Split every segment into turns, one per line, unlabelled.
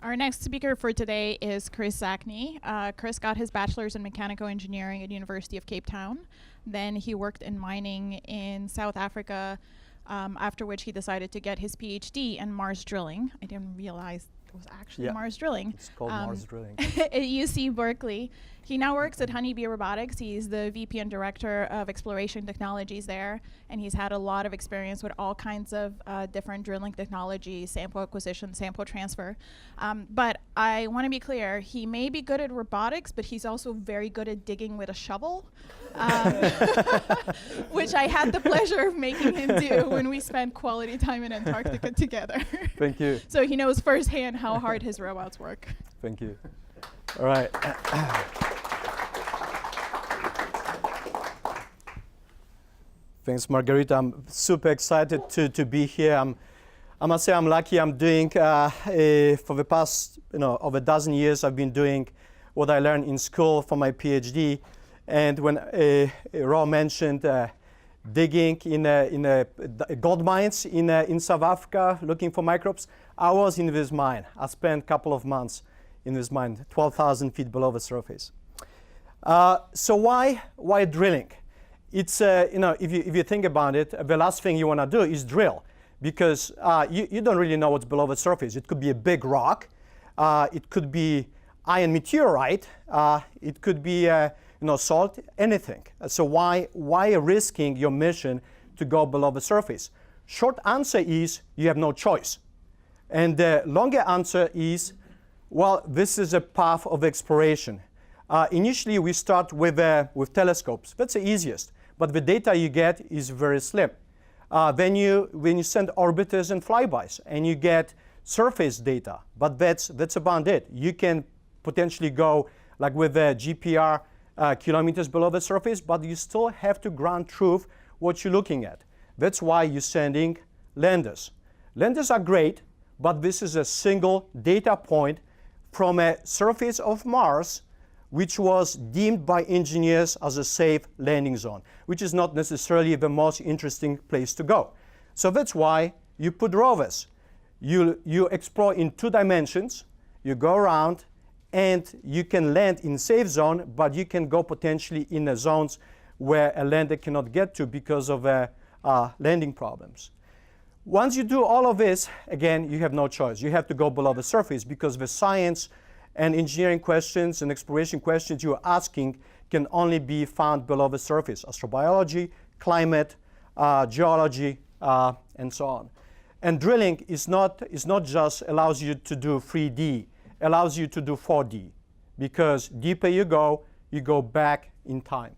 Our next speaker for today is Kris Zacny. Kris got his bachelor's in mechanical engineering at University of Cape Town. Then he worked in mining in South Africa, after which he decided to get his PhD in Mars drilling. I didn't realize it was actually Mars drilling.
It's called Mars drilling.
At UC Berkeley. He now works at Honeybee Robotics. He's the VP and Director of Exploration Technologies there, and he's had a lot of experience with all kinds of different drilling technologies, sample acquisition, sample transfer. But I want to be clear, he may be good at robotics, but he's also very good at digging with a shovel, which I had the pleasure of making him do when we spent quality time in Antarctica together.
Thank you.
So he knows firsthand how hard his robots work.
Thank you. All right. Thanks, Margarita. I'm super excited to be here. I must say I'm lucky. I'm doing, for the past over a dozen years, I've been doing what I learned in school for my PhD. And when Ro mentioned digging in gold mines in South Africa, looking for microbes, I was in this mine. I spent a couple of months in this mine, 12,000 feet below the surface. So why drilling? It's, if you think about it, the last thing you want to do is drill, because you don't really know what's below the surface. It could be a big rock. It could be iron meteorite. It could be salt, anything. So why risking your mission to go below the surface? Short answer is you have no choice. And the longer answer is, well, this is a path of exploration. Initially, we start with telescopes. That's the easiest. But the data you get is very slim. Then you send orbiters and flybys, and you get surface data. But that's about it. You can potentially go like with the GPR kilometers below the surface, but you still have to ground truth what you're looking at. That's why you're sending landers. Landers are great, but this is a single data point from a surface of Mars, which was deemed by engineers as a safe landing zone, which is not necessarily the most interesting place to go. So that's why you put rovers. You explore in 2 dimensions, you go around, and you can land in safe zone, but you can go potentially in the zones where a lander cannot get to because of landing problems. Once you do all of this, again, you have no choice. You have to go below the surface, because the science and engineering questions and exploration questions you are asking can only be found below the surface: astrobiology, climate, geology, and so on. And drilling is not just allows you to do 3D, allows you to do 4D, because deeper you go back in time.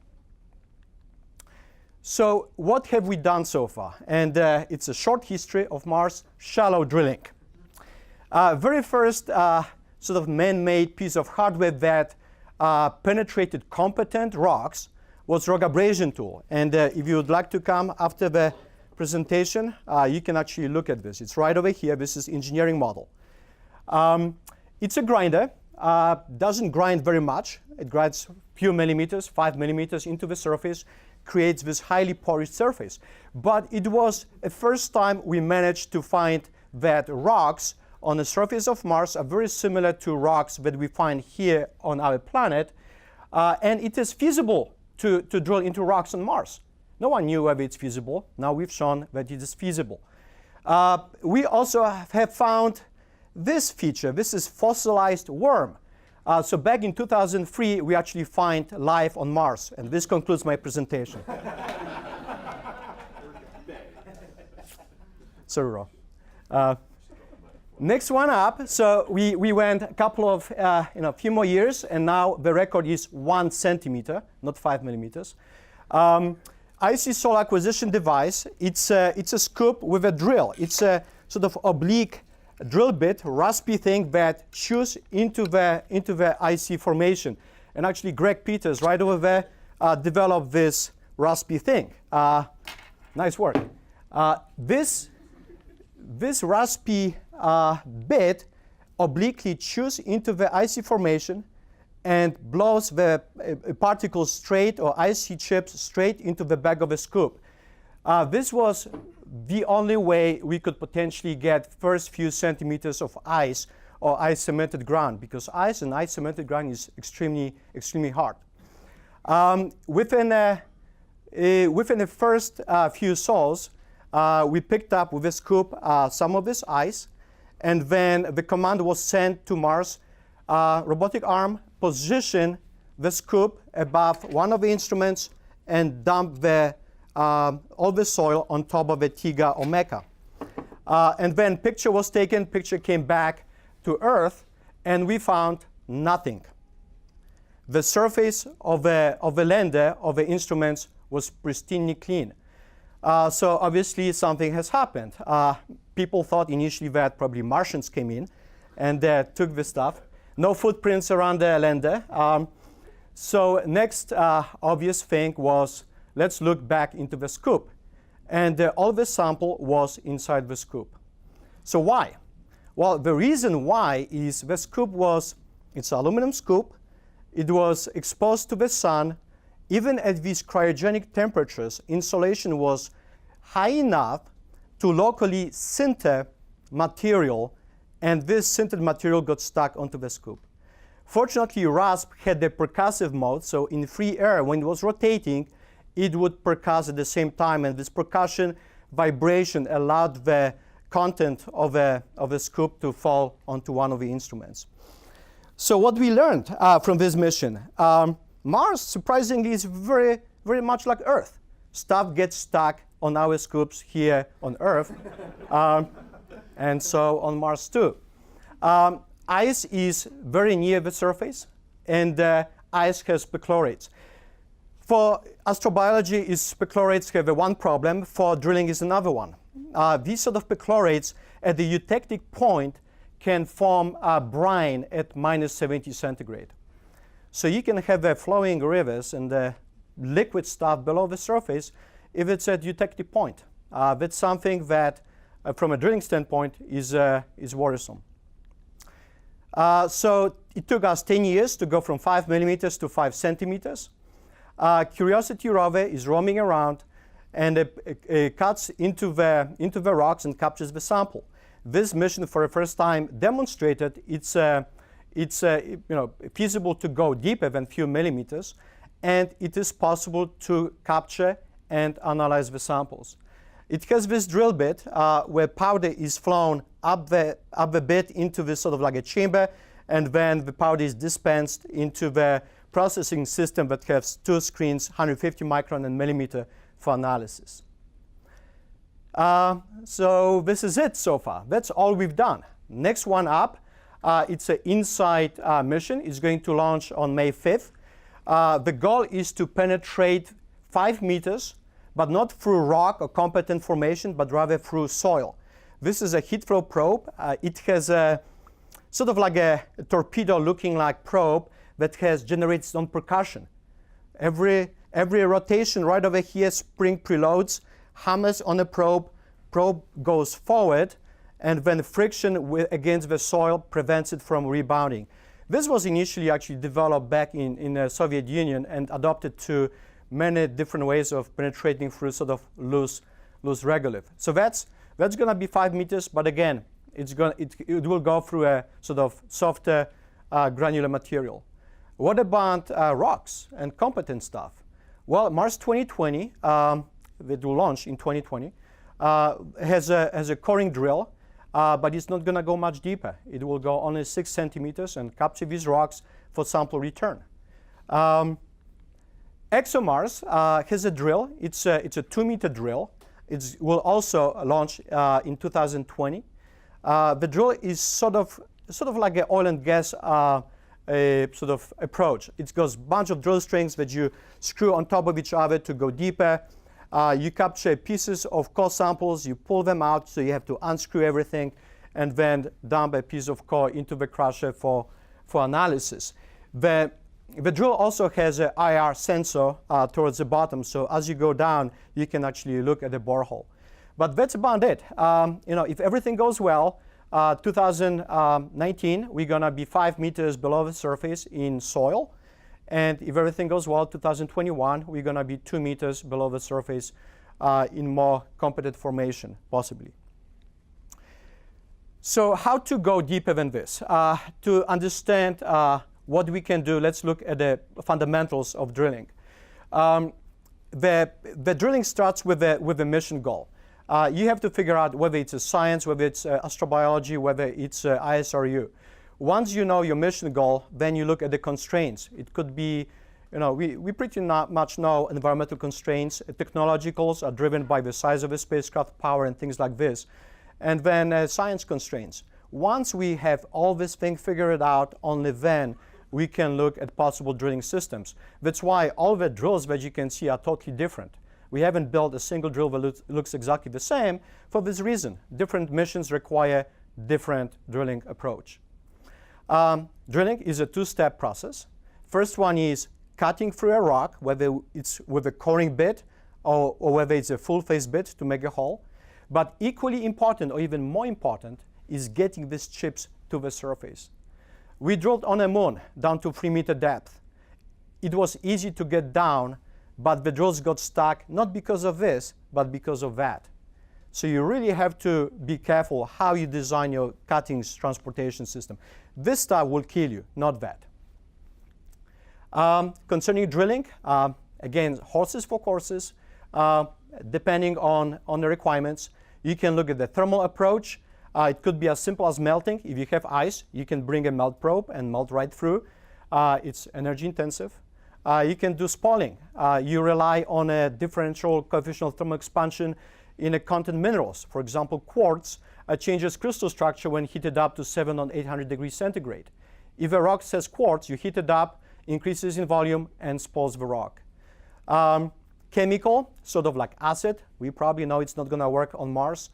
So what have we done so far? And it's a short history of Mars shallow drilling. Very first sort of man-made piece of hardware that penetrated competent rocks was rock abrasion tool. And if you would like to come after the presentation, you can actually look at this. It's right over here. This is engineering model. It's a grinder. Doesn't grind very much. It grinds a few millimeters, 5 millimeters into the surface, creates this highly porous surface. But it was the first time we managed to find that rocks on the surface of Mars are very similar to rocks that we find here on our planet. And it is feasible to drill into rocks on Mars. No one knew whether it's feasible. Now we've shown that it is feasible. We also have found this feature. This is fossilized worm. So back in 2003, we actually find life on Mars. And this concludes my presentation. Sorry, Ro. Next one up, so we went a couple of, few more years, and now the record is 1 centimeter, not 5 millimeters. IC soil acquisition device. It's a scoop with a drill. It's a sort of oblique drill bit, raspy thing that chews into the IC formation. And actually, Greg Peters, right over there, developed this raspy thing. Nice work. This raspy bit obliquely chews into the IC formation and blows the particles straight, or IC chips straight into the back of the scoop. This was the only way we could potentially get first few centimeters of ice or ice-cemented ground, because ice and ice-cemented ground is extremely, extremely hard. Within the first few sols, we picked up with a scoop some of this ice, and then the command was sent to Mars. Robotic arm positioned the scoop above one of the instruments and dumped all the soil on top of the Tiga or Mecha. And then picture was taken, picture came back to Earth, and we found nothing. The surface of the lander of the instruments was pristinely clean. So obviously something has happened. People thought initially that probably Martians came in and took the stuff. No footprints around the lander. So next obvious thing was, let's look back into the scoop. And all the sample was inside the scoop. So why? Well, the reason why is the scoop it's an aluminum scoop. It was exposed to the sun. Even at these cryogenic temperatures, insolation was high enough to locally sinter material, and this sintered material got stuck onto the scoop. Fortunately, Rasp had the percussive mode, so in free air, when it was rotating, it would percuss at the same time, and this percussion vibration allowed the content of the scoop to fall onto one of the instruments. So what we learned from this mission, Mars, surprisingly, is very, very much like Earth. Stuff gets stuck on our scoops here on Earth, and so on Mars too. Ice is very near the surface, and ice has perchlorates. For astrobiology, perchlorates have one problem. For drilling is another one. These sort of perchlorates at the eutectic point can form brine at -70 centigrade. So you can have flowing rivers and liquid stuff below the surface if it's at eutectic point. That's something that, from a drilling standpoint, is worrisome. So it took us 10 years to go from 5 millimeters to 5 centimeters. Curiosity rover is roaming around and it cuts into the rocks and captures the sample. This mission, for the first time, demonstrated it's feasible to go deeper than a few millimeters, and it is possible to capture and analyze the samples. It has this drill bit where powder is flown up the bit into this sort of like a chamber, and then the powder is dispensed into the processing system that has two screens, 150 micron and millimeter, for analysis. So this is it so far. That's all we've done. Next one up, it's an InSight mission. It's going to launch on May 5th. The goal is to penetrate 5 meters, but not through rock or competent formation, but rather through soil. This is a heat flow probe. It has a sort of like a torpedo looking like probe that generates its own percussion. Every rotation right over here, spring preloads, hammers on a probe goes forward, and then friction against the soil prevents it from rebounding. This was initially actually developed back in the Soviet Union and adopted to many different ways of penetrating through sort of loose regolith. So that's going to be 5 meters, but again, it will go through a sort of softer granular material. What about rocks and competent stuff? Well, Mars 2020, that will launch in 2020, has a coring drill, but it's not going to go much deeper. It will go only 6 centimeters and capture these rocks for sample return. ExoMars has a drill. It's a 2-meter drill. It will also launch in 2020. The drill is sort of like an oil and gas sort of approach. It goes a bunch of drill strings that you screw on top of each other to go deeper. You capture pieces of core samples, you pull them out, so you have to unscrew everything, and then dump a piece of core into the crusher for analysis. The drill also has an IR sensor towards the bottom, so as you go down, you can actually look at the borehole. But that's about it. If everything goes well, 2019, we're going to be 5 meters below the surface in soil. And if everything goes well, 2021, we're going to be 2 meters below the surface in more competent formation, possibly. So how to go deeper than this? To understand what we can do, let's look at the fundamentals of drilling. The drilling starts with a mission goal. You have to figure out whether it's a science, whether it's astrobiology, whether it's ISRU. Once you know your mission goal, then you look at the constraints. It could be, we pretty much know environmental constraints. Technologicals are driven by the size of the spacecraft, power, and things like this. And then science constraints. Once we have all these things figured out, only then we can look at possible drilling systems. That's why all the drills that you can see are totally different. We haven't built a single drill that looks exactly the same for this reason. Different missions require different drilling approach. Drilling is a two-step process. First one is cutting through a rock, whether it's with a coring bit or whether it's a full-face bit to make a hole. But equally important, or even more important, is getting these chips to the surface. We drilled on the moon down to 3-meter depth. It was easy to get down, but the drills got stuck, not because of this, but because of that. So you really have to be careful how you design your cuttings transportation system. This stuff will kill you, not that. Concerning drilling, again, horses for courses, depending on the requirements. You can look at the thermal approach. It could be as simple as melting. If you have ice, you can bring a melt probe and melt right through. It's energy intensive. You can do spalling. You rely on a differential coefficient of thermal expansion in a content minerals. For example, quartz changes crystal structure when heated up to 700 or 800 degrees centigrade. If a rock says quartz, you heat it up, increases in volume, and spalls the rock. Chemical, sort of like acid. We probably know it's not going to work on Mars.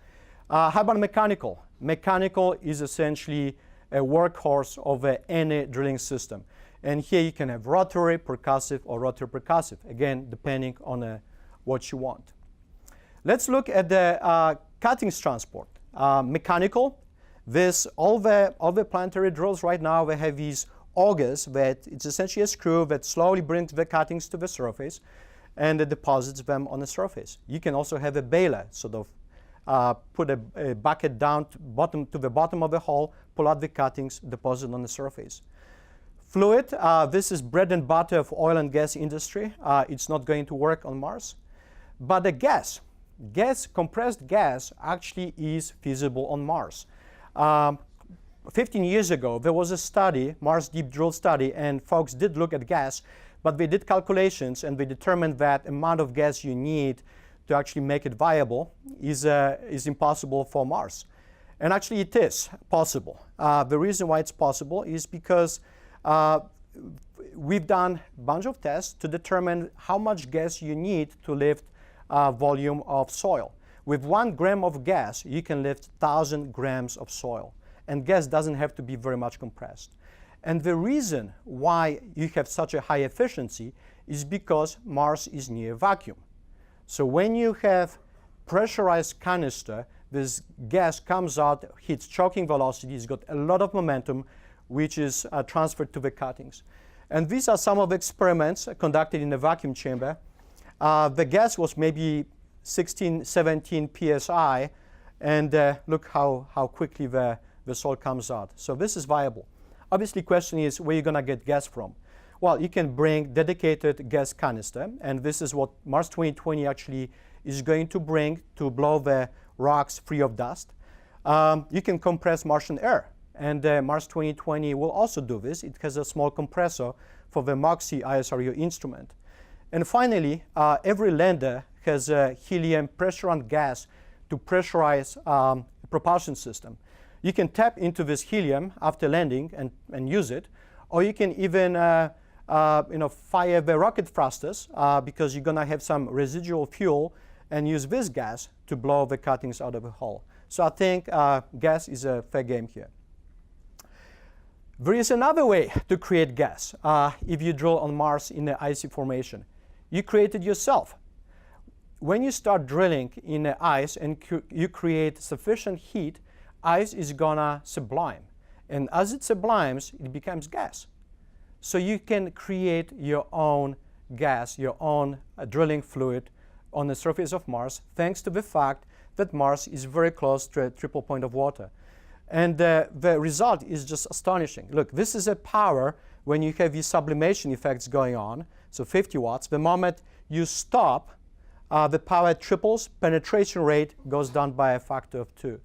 How about mechanical? Mechanical is essentially a workhorse of any drilling system. And here you can have rotary, percussive, or rotary percussive, again, depending on what you want. Let's look at the cuttings transport. Mechanical, all the planetary drills right now, they have these augers that it's essentially a screw that slowly brings the cuttings to the surface and it deposits them on the surface. You can also have a baler, sort of put a bucket down to the bottom of the hole, pull out the cuttings, deposit on the surface. Fluid, this is bread and butter of oil and gas industry. It's not going to work on Mars. But the gas, compressed gas actually is feasible on Mars. 15 years ago, there was a study, Mars Deep Drill study, and folks did look at gas, but they did calculations and they determined that amount of gas you need to actually make it viable is impossible for Mars. And actually it is possible. The reason why it's possible is because we've done a bunch of tests to determine how much gas you need to lift volume of soil. With 1 gram of gas, you can lift 1,000 grams of soil. And gas doesn't have to be very much compressed. And the reason why you have such a high efficiency is because Mars is near vacuum. So when you have pressurized canister, this gas comes out, hits choking velocity, it's got a lot of momentum, which is transferred to the cuttings. And these are some of the experiments conducted in a vacuum chamber. The gas was maybe 16, 17 psi, and look how quickly the soil comes out. So this is viable. Obviously, the question is where you're going to get gas from. Well, you can bring dedicated gas canister, and this is what Mars 2020 actually is going to bring to blow the rocks free of dust. You can compress Martian air, and Mars 2020 will also do this. It has a small compressor for the MOXIE ISRU instrument. And finally, every lander has a helium pressure and gas to pressurize a propulsion system. You can tap into this helium after landing and use it, or you can even fire the rocket thrusters because you're going to have some residual fuel and use this gas to blow the cuttings out of the hull. So I think gas is a fair game here. There is another way to create gas if you drill on Mars in the icy formation. You create it yourself. When you start drilling in the ice and you create sufficient heat, ice is gonna sublime. And as it sublimes, it becomes gas. So you can create your own gas, your own drilling fluid on the surface of Mars, thanks to the fact that Mars is very close to a triple point of water. And the result is just astonishing. Look, this is a power when you have these sublimation effects going on, so 50 watts. The moment you stop, the power triples, penetration rate goes down by a factor of 2.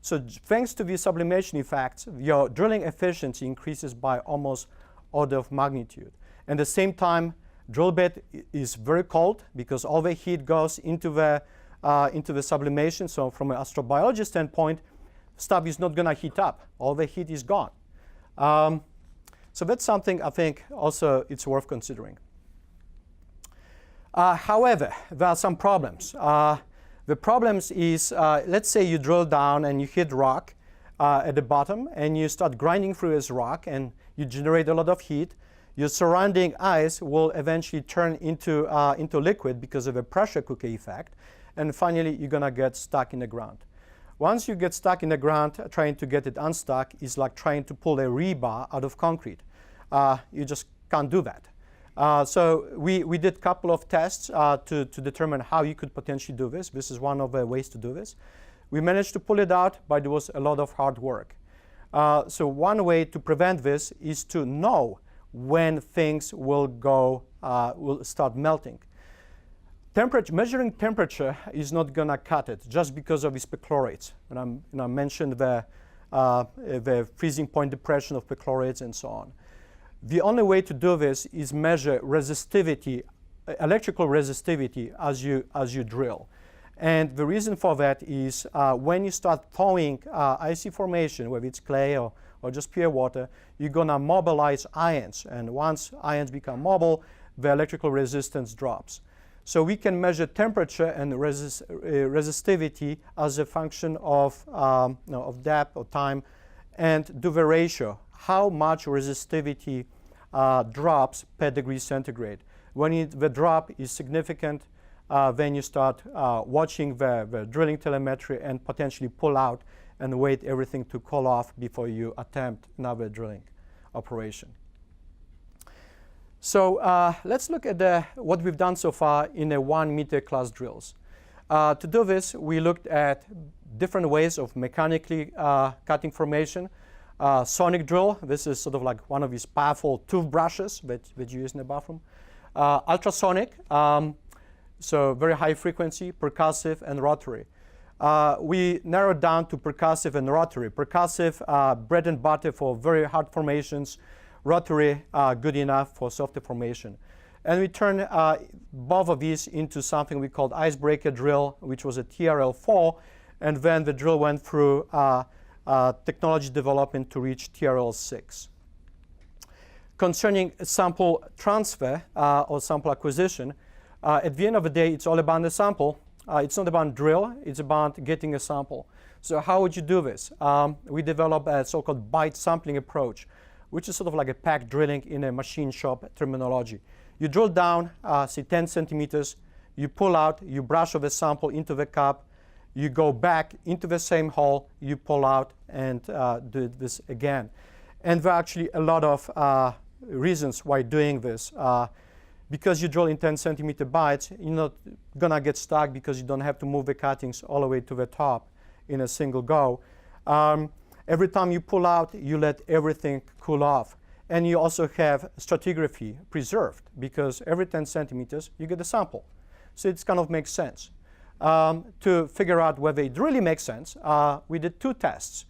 So thanks to these sublimation effects, your drilling efficiency increases by almost order of magnitude. And at the same time, drill bit is very cold because all the heat goes into the sublimation. So from an astrobiology standpoint, stuff is not going to heat up. All the heat is gone. So that's something I think also it's worth considering. However, there are some problems. The problems is, let's say you drill down and you hit rock at the bottom, and you start grinding through this rock, and you generate a lot of heat. Your surrounding ice will eventually turn into liquid because of a pressure cooker effect, and finally you're going to get stuck in the ground. Once you get stuck in the ground, trying to get it unstuck is like trying to pull a rebar out of concrete. You just can't do that. So we did a couple of tests to determine how you could potentially do this. This is one of the ways to do this. We managed to pull it out, but it was a lot of hard work. So one way to prevent this is to know when things will start melting. Measuring temperature is not going to cut it just because of these perchlorates. And I mentioned the freezing point depression of perchlorates and so on. The only way to do this is measure resistivity, electrical resistivity as you drill. And the reason for that is when you start thawing icy formation, whether it's clay or just pure water, you're going to mobilize ions. And once ions become mobile, the electrical resistance drops. So we can measure temperature and resistivity as a function of depth or time, and do the ratio. How much resistivity drops per degree centigrade. When the drop is significant, then you start watching the drilling telemetry and potentially pull out and wait everything to cool off before you attempt another drilling operation. So let's look at what we've done so far in the 1 meter class drills. To do this, we looked at different ways of mechanically cutting formation. Sonic drill, this is sort of like one of these powerful toothbrushes that you use in the bathroom. Ultrasonic, so very high frequency, percussive, and rotary. We narrowed down to percussive and rotary. Percussive, bread and butter for very hard formations. Rotary, good enough for softer formation. And we turned both of these into something we called IceBreaker drill, which was a TRL4. And then the drill went through technology development to reach TRL6. Concerning sample transfer or sample acquisition, at the end of the day, it's all about the sample. It's not about drill, it's about getting a sample. So how would you do this? We developed a so-called bite sampling approach, which is sort of like a pack drilling in a machine shop terminology. You drill down, say 10 centimeters, you pull out, you brush off a sample into the cup, you go back into the same hole, you pull out, and do this again. And there are actually a lot of reasons why doing this. Because you drill in 10 centimeter bites, you're not gonna get stuck because you don't have to move the cuttings all the way to the top in a single go. Every time you pull out, you let everything cool off. And you also have stratigraphy preserved because every 10 centimeters, you get a sample. So it kind of makes sense. To figure out whether it really makes sense, we did 2 tests.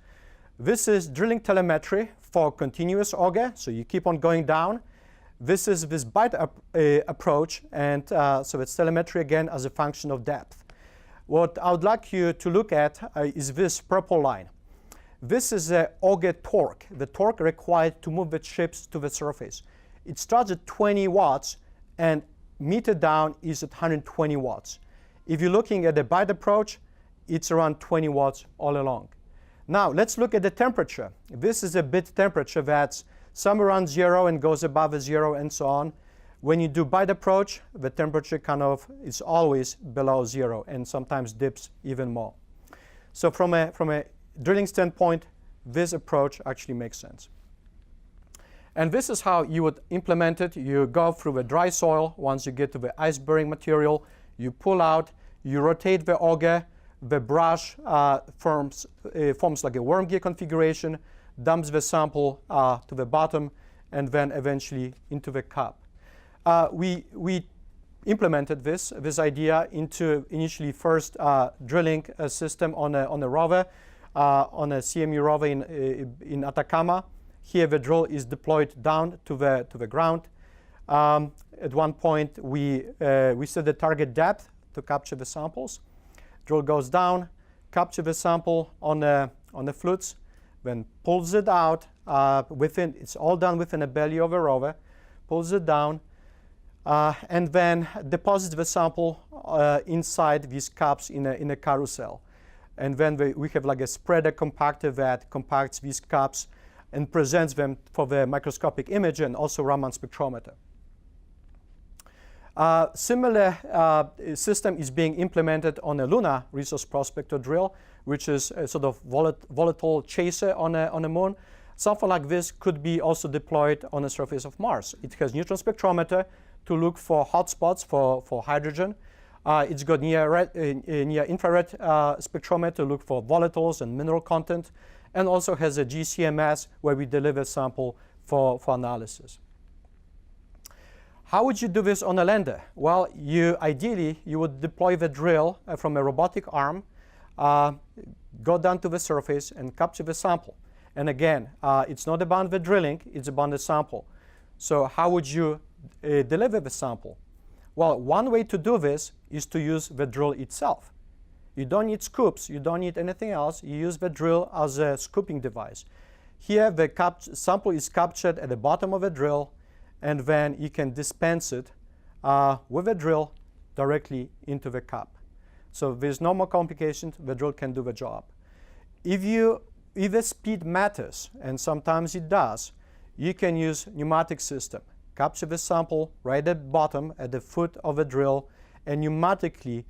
This is drilling telemetry for continuous auger, so you keep on going down. This is this bite approach, and so it's telemetry again as a function of depth. What I would like you to look at is this purple line. This is the auger torque, the torque required to move the chips to the surface. It starts at 20 watts, and meter down is at 120 watts. If you're looking at the bite approach, it's around 20 watts all along. Now, let's look at the temperature. This is a bit temperature that's somewhere around 0 and goes above a 0 and so on. When you do bite approach, the temperature kind of is always below 0 and sometimes dips even more. So from a drilling standpoint, this approach actually makes sense. And this is how you would implement it. You go through the dry soil. Once you get to the ice-bearing material, you pull out, you rotate the auger. the brush forms like a worm gear configuration, dumps the sample to the bottom, and then eventually into the cup. We implemented this idea into initially first drilling a system on a rover, on a CMU rover in Atacama. Here the drill is deployed down to the ground. At one point we set the target depth to capture the samples. Drill goes down, capture the sample on the flutes, then pulls it out it's all done within the belly of a rover, pulls it down, and then deposits the sample inside these cups in a carousel. And then we have like a spreader compactor that compacts these cups and presents them for the microscopic image and also Raman spectrometer. Similar system is being implemented on a lunar resource prospector drill, which is a sort of volatile chaser on the moon. Something like this could be also deployed on the surface of Mars. It has neutron spectrometer to look for hotspots for hydrogen. It's got near infrared spectrometer to look for volatiles and mineral content, and also has a GCMS where we deliver sample for analysis. How would you do this on a lander? Well, ideally you would deploy the drill from a robotic arm, go down to the surface and capture the sample. And again, it's not about the drilling, it's about the sample. So how would you deliver the sample? Well, one way to do this is to use the drill itself. You don't need scoops, you don't need anything else. You use the drill as a scooping device. Here the sample is captured at the bottom of the drill, and then you can dispense it with a drill directly into the cup. So there's no more complications, the drill can do the job. If the speed matters, and sometimes it does, you can use pneumatic system. Capture the sample right at the bottom, at the foot of the drill, and pneumatically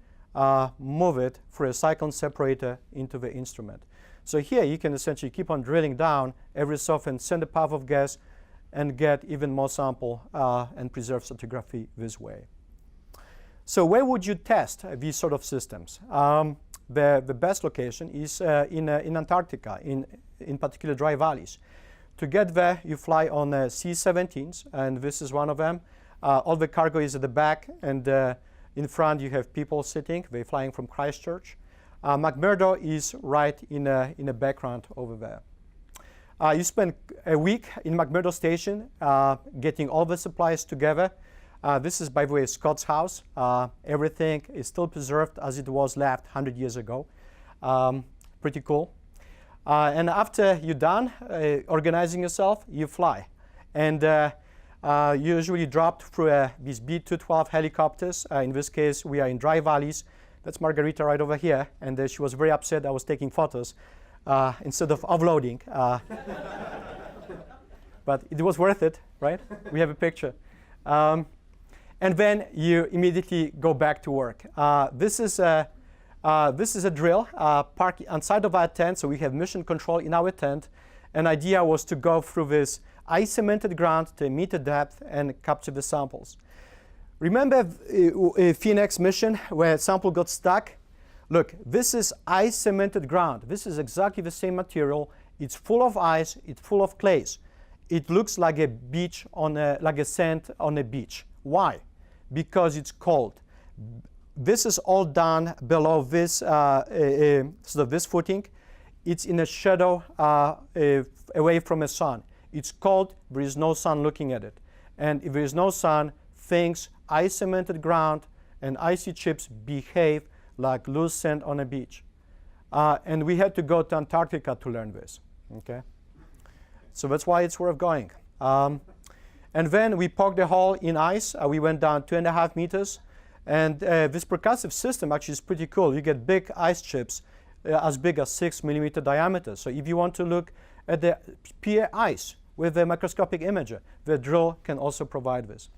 move it through a cyclone separator into the instrument. So here you can essentially keep on drilling down every so often, send a puff of gas, and get even more sample and preserve stratigraphy this way. So where would you test these sort of systems? The best location is in Antarctica, in particular dry valleys. To get there, you fly on C-17s, and this is one of them. All the cargo is at the back, and in front you have people sitting. They're flying from Christchurch. McMurdo is right in the background over there. You spend a week in McMurdo Station getting all the supplies together. This is, by the way, Scott's house. Everything is still preserved as it was left 100 years ago. Pretty cool. And after you're done organizing yourself, you fly. And you usually dropped through these B-212 helicopters. In this case, we are in dry valleys. That's Margarita right over here. And she was very upset I was taking photos instead of offloading. But it was worth it, right? We have a picture. And then you immediately go back to work. This is a drill parked inside of our tent, so we have mission control in our tent. An idea was to go through this ice-cemented ground to a meter depth and capture the samples. Remember Phoenix mission where a sample got stuck? Look, this is ice-cemented ground. This is exactly the same material. It's full of ice, it's full of clays. It looks like a beach like a sand on a beach. Why? Because it's cold. This is all done below this sort of this footing. It's in a shadow away from the sun. It's cold. There is no sun looking at it. And if there is no sun, things, ice-cemented ground and icy chips behave like loose sand on a beach. And we had to go to Antarctica to learn this. Okay? So that's why it's worth going. And then we poked a hole in ice. We went down 2.5 meters. And this percussive system actually is pretty cool. You get big ice chips as big as 6 millimeter diameter. So if you want to look at the pure ice with a microscopic imager, the drill can also provide this.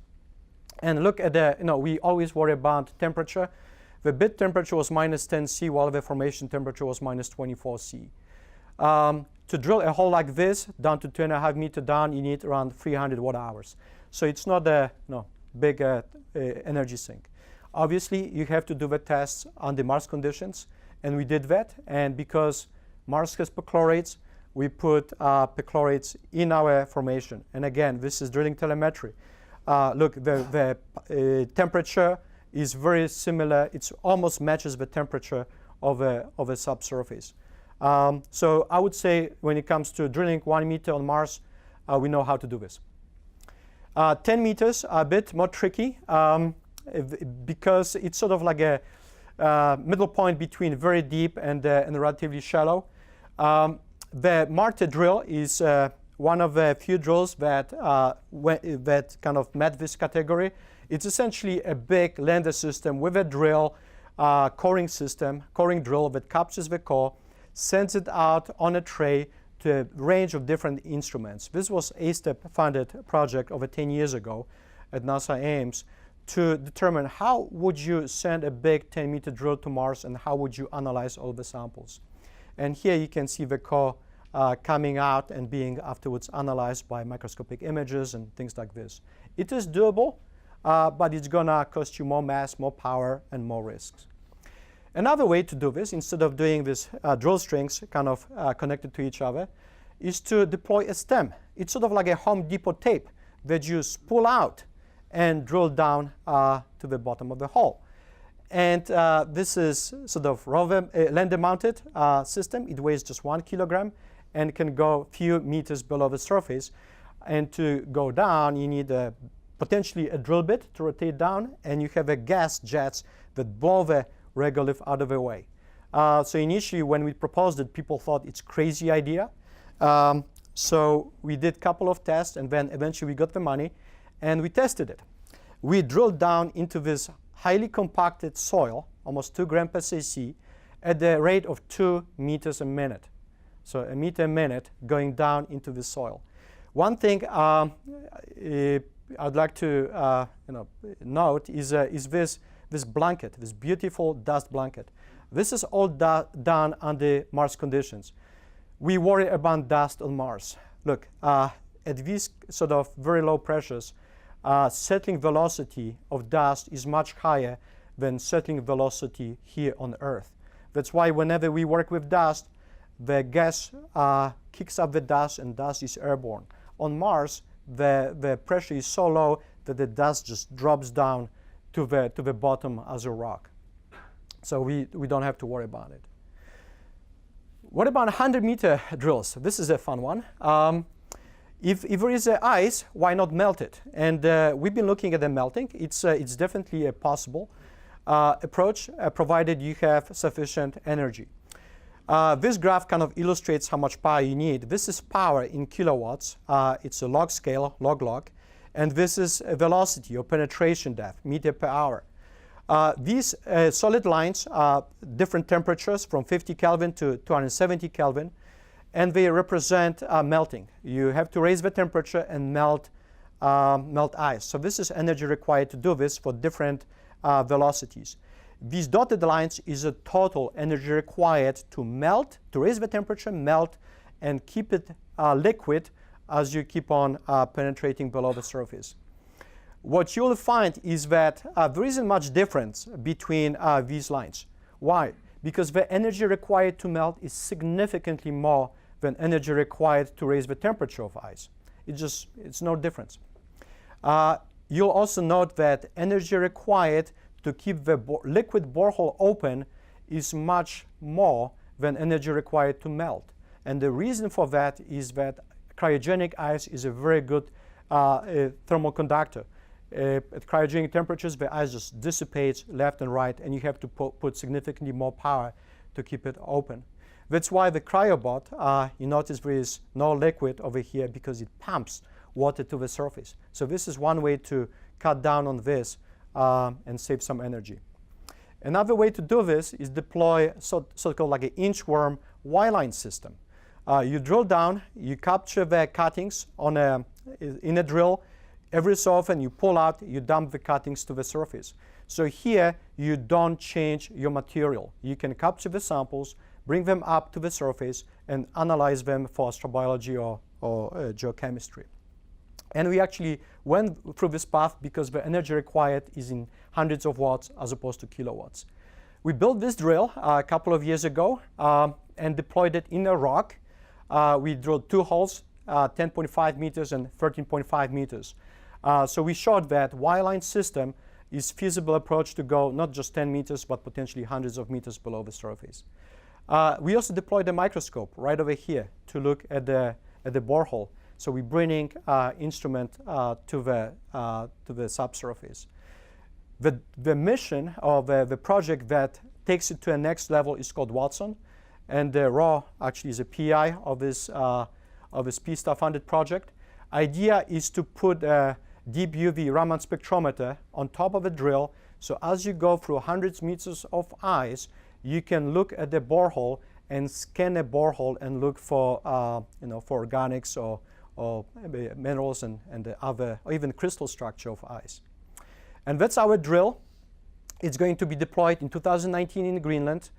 And look at the, we always worry about temperature. The bit temperature was -10 C, while the formation temperature was -24 C. To drill a hole like this down to 2.5 meter down, you need around 300 watt hours. So it's not a big energy sink. Obviously, you have to do the tests under Mars conditions. And we did that, and because Mars has perchlorates, we put perchlorates in our formation. And again, this is drilling telemetry. Look, the temperature is very similar. It almost matches the temperature of a subsurface. So I would say when it comes to drilling 1 meter on Mars, we know how to do this. 10 meters are a bit more tricky because it's sort of like a middle point between very deep and relatively shallow. The MARTE drill is one of the few drills that that kind of met this category. It's essentially a big lander system with a drill, coring system, coring drill that captures the core, sends it out on a tray to a range of different instruments. This was a STEP-funded project over 10 years ago at NASA Ames to determine how would you send a big 10-meter drill to Mars and how would you analyze all the samples. And here you can see the core coming out and being afterwards analyzed by microscopic images and things like this. It is doable, but it's gonna cost you more mass, more power, and more risks. Another way to do this, instead of doing this drill strings kind of connected to each other, is to deploy a stem. It's sort of like a Home Depot tape that you pull out and drill down to the bottom of the hole. And this is sort of Rover lander-mounted system. It weighs just 1 kilogram and can go a few meters below the surface. And to go down, you need potentially a drill bit to rotate down, and you have a gas jets that blow the regolith out of the way. So initially, when we proposed it, people thought it's a crazy idea. So we did a couple of tests, and then eventually we got the money, and we tested it. We drilled down into this highly compacted soil, almost 2 grams per cc, at the rate of 2 meters a minute. So a meter a minute going down into the soil. One thing I'd like to note is this blanket, this beautiful dust blanket. This is all done under Mars conditions. We worry about dust on Mars. Look, at these sort of very low pressures, settling velocity of dust is much higher than settling velocity here on Earth. That's why whenever we work with dust, the gas kicks up the dust and dust is airborne. On Mars, the pressure is so low that the dust just drops down to the bottom as a rock. So we don't have to worry about it. What about 100-meter drills? This is a fun one. If there is ice, why not melt it? And we've been looking at the melting. It's definitely a possible approach, provided you have sufficient energy. This graph kind of illustrates how much power you need. This is power in kilowatts. It's a log scale, log. And this is a velocity or penetration depth, meter per hour. These solid lines are different temperatures from 50 Kelvin to 270 Kelvin, and they represent melting. You have to raise the temperature and melt ice. So this is energy required to do this for different velocities. These dotted lines is a total energy required to melt, to raise the temperature, melt, and keep it liquid as you keep on penetrating below the surface. What you'll find is that there isn't much difference between these lines. Why? Because the energy required to melt is significantly more than energy required to raise the temperature of ice. It's no difference. You'll also note that energy required to keep the liquid borehole open is much more than energy required to melt. And the reason for that is that cryogenic ice is a very good thermal conductor. At cryogenic temperatures, the ice just dissipates left and right, and you have to put significantly more power to keep it open. That's why the cryobot, you notice there is no liquid over here because it pumps water to the surface. So this is one way to cut down on this and save some energy. Another way to do this is deploy so-called like an Inchworm wireline system. You drill down, you capture the cuttings in a drill. Every so often you pull out, you dump the cuttings to the surface. So here you don't change your material. You can capture the samples, bring them up to the surface, and analyze them for astrobiology or geochemistry. And we actually went through this path because the energy required is in hundreds of watts as opposed to kilowatts. We built this drill a couple of years ago and deployed it in a rock. We drilled 2 holes, 10.5 meters and 13.5 meters. So we showed that wireline system is feasible approach to go not just 10 meters, but potentially hundreds of meters below the surface. We also deployed a microscope right over here to look at the borehole. So we're bringing instrument to the subsurface. The mission of the project that takes it to a next level is called Watson, and Raw actually is a PI of this PSTA-funded project. Idea is to put a deep UV Raman spectrometer on top of a drill, so as you go through hundreds of meters of ice, you can look at the borehole and scan a borehole and look for for organics or minerals and the other, or even crystal structure of ice. And that's our drill. It's going to be deployed in 2019 in Greenland.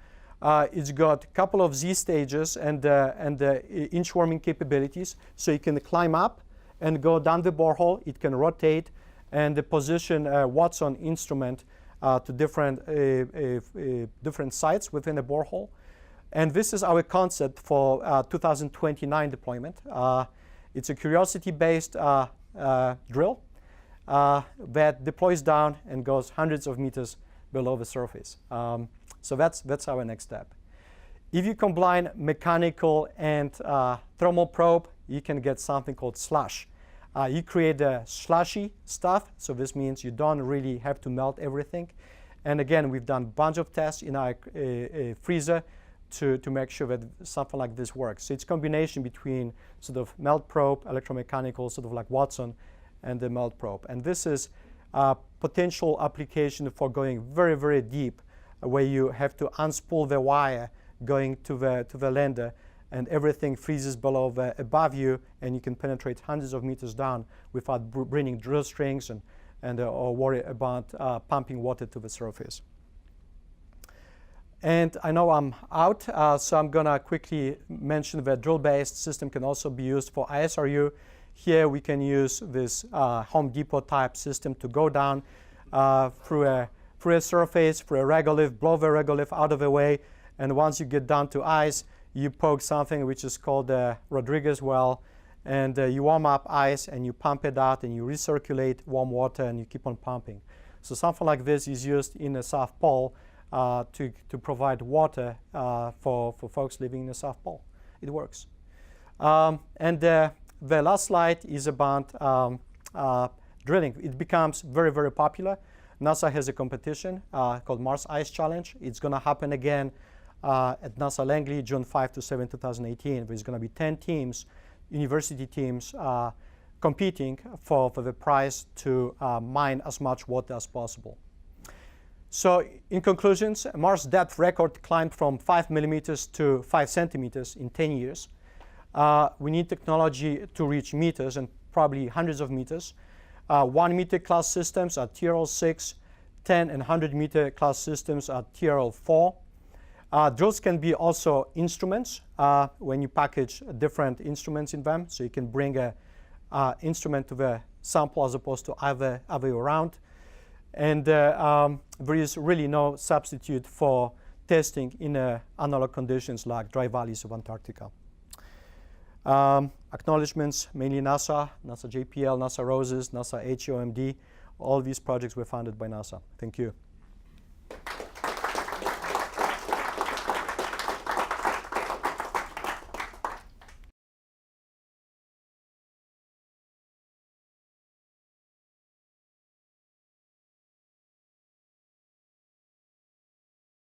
It's got a couple of Z stages and inchworming capabilities, so you can climb up and go down the borehole. It can rotate and position a Watson instrument to different sites within the borehole. And this is our concept for 2029 deployment. It's a curiosity-based drill that deploys down and goes hundreds of meters below the surface. So that's our next step. If you combine mechanical and thermal probe, you can get something called SLUSH. You create a slushy stuff, so this means you don't really have to melt everything. And again, we've done a bunch of tests in our freezer to make sure that something like this works. So it's a combination between sort of melt probe, electromechanical, sort of like Watson, and the melt probe. And this is a potential application for going very, very deep, where you have to unspool the wire going to the lander, and everything freezes above you, and you can penetrate hundreds of meters down without bringing drill strings or worry about pumping water to the surface. And I know I'm out, so I'm gonna quickly mention that drill-based system can also be used for ISRU. Here we can use this Home Depot type system to go down through a surface, through a regolith, blow the regolith out of the way, and once you get down to ice, you poke something which is called the Rodriguez well, and you warm up ice and you pump it out and you recirculate warm water and you keep on pumping. So something like this is used in the South Pole to provide water for folks living in the South Pole. It works. And the last slide is about drilling. It becomes very, very popular. NASA has a competition called Mars Ice Challenge. It's going to happen again at NASA Langley, June 5 to 7, 2018. There's going to be 10 teams, university teams, competing for the prize to mine as much water as possible. So in conclusions, Mars depth record climbed from 5 millimeters to 5 centimeters in 10 years. We need technology to reach meters and probably hundreds of meters. 1 meter class systems are TRL 6, 10 and 100 meter class systems are TRL 4. Drills can be also instruments when you package different instruments in them. So you can bring an instrument to the sample as opposed to other way around. And there is really no substitute for testing in analog conditions like dry valleys of Antarctica. Acknowledgments, mainly NASA, NASA JPL, NASA ROSES, NASA HOMD. All these projects were funded by NASA. Thank you.